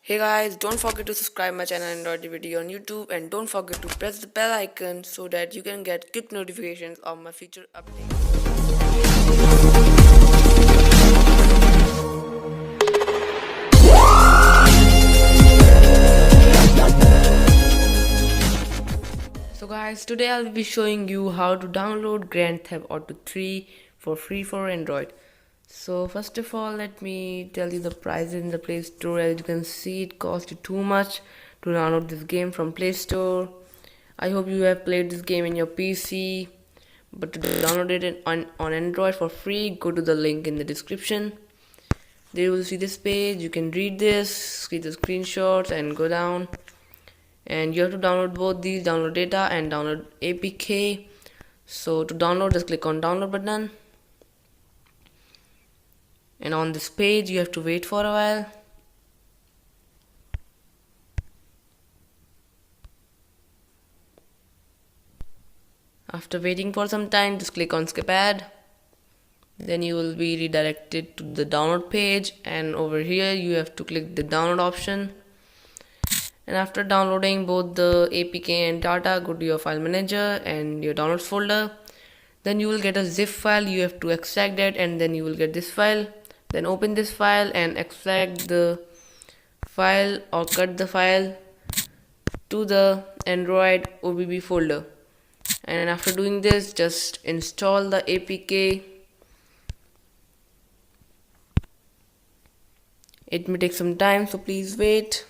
Hey guys, don't forget to subscribe my channel Androitivity on YouTube and don't forget to press the bell icon so that you can get quick notifications of my future updates. So guys, today I'll be showing you how to download Grand Theft Auto 3 for free for Android. So first of all, let me tell you the price in the Play Store. As you can see, it costs you too much to download this game from Play Store. I hope you have played this game in your PC, but to download it on Android for free, go to the link in the description. There you will see this page. You can read this, see the screenshots and go down. And you have to download both these, download data and download APK. So to download, just click on download button. And on this page you have to wait for a while. After waiting for some time, just click on skip ad. Then you will be redirected to the download page, and over here you have to click the download option. And after downloading both the APK and data, go to your file manager and your downloads folder. Then you will get a zip file. You have to extract that and then you will get this file. Then open this file and extract the file or cut the file to the Android OBB folder. And after doing this, just install the APK. It may take some time, so please wait.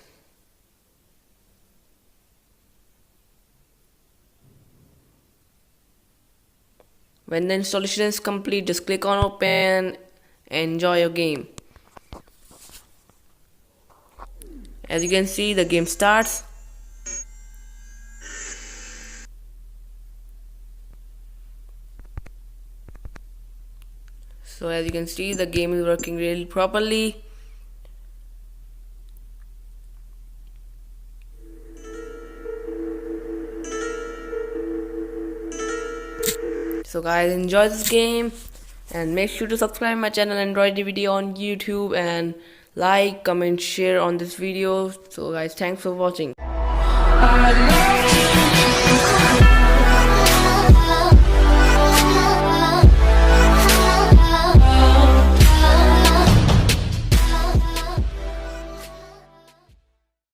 When the installation is complete, just click on open and enjoy your game. As you can see, the game starts. So as you can see, the game is working really properly. So guys, enjoy this game and make sure to subscribe my channel Androitivity on YouTube and like, comment, share on this video. So guys, thanks for watching.